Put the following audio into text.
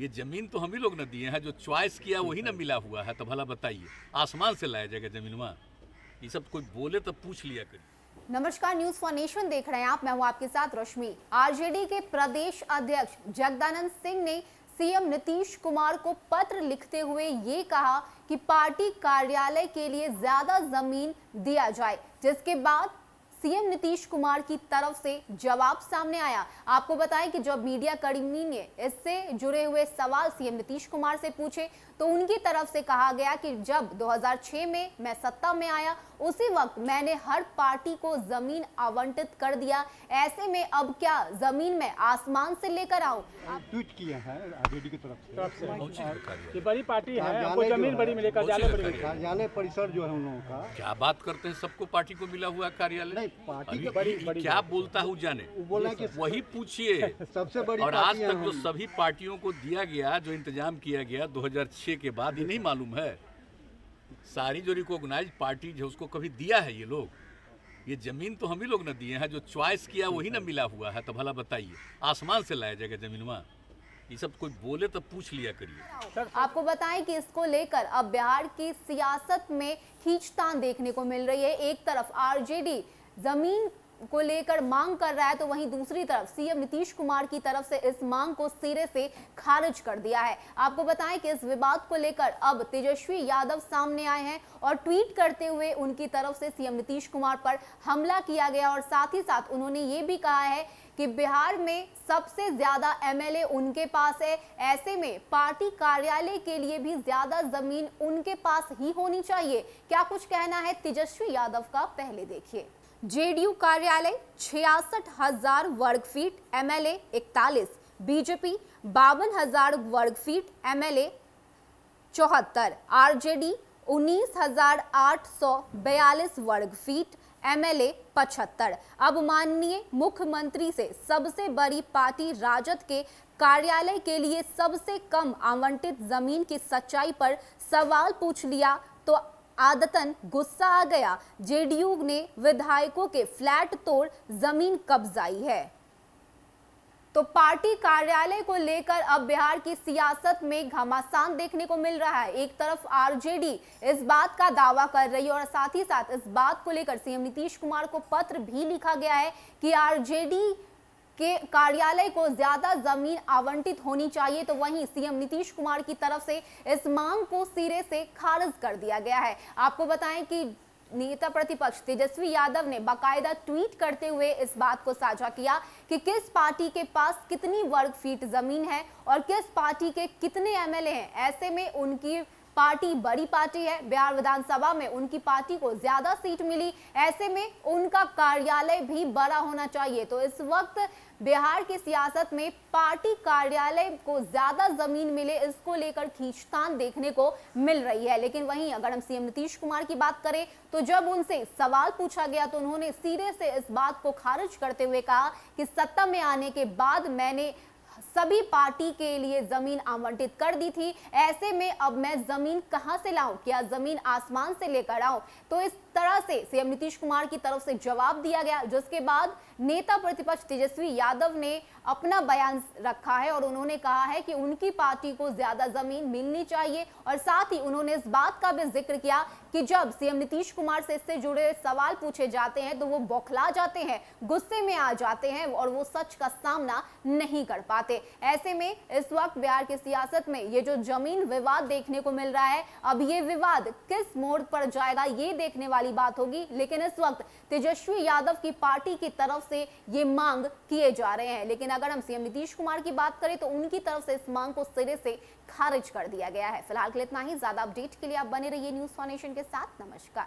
ये जमीन तो हम ही लोग न दिए हैं, जो चॉइस किया वही ना मिला हुआ है। तो भला बताइए, आसमान से लाया जाएगा जमीनवा? ये सब कोई बोले तो पूछ लिया करिए। नमस्कार, न्यूज फॉर नेशन देख रहे हैं आप। मैं हूं आपके साथ रश्मि। आरजेडी के प्रदेश अध्यक्ष जगदानंद सिंह ने सीएम नीतीश कुमार को पत्र लिखते हुए ये कहा कि पार्टी कार्यालय के लिए ज्यादा जमीन दिया जाए, जिसके बाद सीएम नीतीश कुमार की तरफ से जवाब सामने आया। आपको बताएं कि जब मीडिया कर्मी ने इससे जुड़े हुए सवाल सीएम नीतीश कुमार से पूछे तो उनकी तरफ से कहा गया कि जब 2006 में मैं सत्ता में आया उसी वक्त मैंने हर पार्टी को जमीन आवंटित कर दिया, ऐसे में अब क्या जमीन में आसमान से लेकर आऊं? ट्वीट किए हैं आरजेडी की तरफ से ये बड़ी पार्टी है, आपको जमीन बड़ी मिले, कार्यालय परिसर जो है उन लोगों का। क्या बात करते हैं, सबको पार्टी को मिला हुआ कार्यालय? नहीं, पार्टी बड़ी क्या बोलता हूँ जाने, बोला कि वही पूछिए। सबसे बड़ी और आज तक जो हम। सभी पार्टियों को दिया गया, जो इंतजाम किया गया 2006 के बाद, ये नहीं मालूम है? सारी जो रिकॉग्नाइज पार्टी जो उसको कभी दिया है ये लोग? ये जमीन तो हम ही लोग न दिए हैं, जो चॉइस किया वही ना मिला हुआ है। तो भला बताइए, आसमान से लाया जाएगा जमीनवा? ये सब कोई बोले तो पूछ लिया करिए। आपको बताएं कि इसको लेकर अब बिहार की सियासत में खींचतान देखने को मिल रही है। एक तरफ आरजेडी जमीन को लेकर मांग कर रहा है, तो वहीं दूसरी तरफ सीएम नीतीश कुमार की तरफ से इस मांग को सिरे से खारिज कर दिया है। आपको बताएं कि इस विवाद को लेकर अब तेजस्वी यादव सामने आए हैं और ट्वीट करते हुए उनकी तरफ से सीएम नीतीश कुमार पर हमला किया गया और साथ ही साथ उन्होंने ये भी कहा है कि बिहार में सबसे ज्यादा एमएलए उनके पास है, ऐसे में पार्टी कार्यालय के लिए भी ज्यादा जमीन उनके पास ही होनी चाहिए। क्या कुछ कहना है तेजस्वी यादव का, पहले देखिए। जेडीयू कार्यालय 66,000 वर्ग फीट, एमएलए 41, बीजेपी 52,000 वर्ग फीट, एमएलए 74, आरजेडी 19,842 वर्ग फीट, एमएलए 75। अब माननीय मुख्यमंत्री से सबसे बड़ी पार्टी राजद के कार्यालय के लिए सबसे कम आवंटित जमीन की सच्चाई पर सवाल पूछ लिया तो आदतन गुस्सा आ गया। जेडीयू ने विधायकों के फ्लैट तोड़ जमीन कब्जाई है। तो पार्टी कार्यालय को लेकर अब बिहार की सियासत में घमासान देखने को मिल रहा है। एक तरफ आरजेडी इस बात का दावा कर रही है और साथ ही साथ इस बात को लेकर सीएम नीतीश कुमार को पत्र भी लिखा गया है कि आरजेडी के कार्यालय को ज्यादा जमीन आवंटित होनी चाहिए, तो वहीं सीएम नीतीश कुमार की तरफ से इस मांग को सिरे से खारिज कर दिया गया है। आपको बताएं कि नेता प्रतिपक्ष तेजस्वी यादव ने बाकायदा ट्वीट करते हुए इस बात को साझा किया कि किस पार्टी के पास कितनी वर्ग फीट जमीन है और किस पार्टी के कितने एमएलए हैं। ऐसे में उनकी पार्टी बड़ी पार्टी है, बिहार विधानसभा में उनकी पार्टी को ज्यादा सीट मिली, ऐसे में उनका कार्यालय भी बड़ा होना चाहिए। तो इस वक्त बिहार की सियासत में पार्टी कार्यालय को ज्यादा जमीन मिले, इसको लेकर खींचतान देखने को मिल रही है। लेकिन वहीं अगर हम सीएम नीतीश कुमार की बात करें तो जब उनसे सवाल पूछा गया तो उन्होंने सिरे से इस बात को खारिज करते हुए कहा कि सत्ता में आने के बाद मैंने सभी पार्टी के लिए जमीन आवंटित कर दी थी, ऐसे में अब मैं जमीन कहां से लाऊं, क्या जमीन आसमान से लेकर आऊं? तो इस तरह से सीएम नीतीश कुमार की तरफ से जवाब दिया गया, जिसके बाद नेता प्रतिपक्ष तेजस्वी यादव ने अपना बयान रखा है और उन्होंने कहा है कि उनकी पार्टी को ज्यादा जमीन मिलनी चाहिए और साथ ही उन्होंने इस बात का भी जिक्र किया कि जब सीएम नीतीश कुमार से इससे जुड़े सवाल पूछे जाते हैं तो वो बौखला जाते हैं, गुस्से में आ जाते हैं और वो सच का सामना नहीं कर पाते। ऐसे में इस वक्त बिहार की सियासत में ये जो जमीन विवाद देखने को मिल रहा है, अब ये विवाद किस मोड़ पर जाएगा ये देखने वाली बात होगी। लेकिन इस वक्त तेजस्वी यादव की पार्टी की तरफ से ये मांग किए जा रहे हैं। लेकिन अगर हम सीएम नीतीश कुमार की बात करें तो उनकी तरफ से इस मांग को सिरे से खारिज कर दिया गया है। फिलहाल के लिए इतना ही। ज्यादा अपडेट के लिए आप बने रहिए न्यूज फॉर नेशन के साथ। नमस्कार।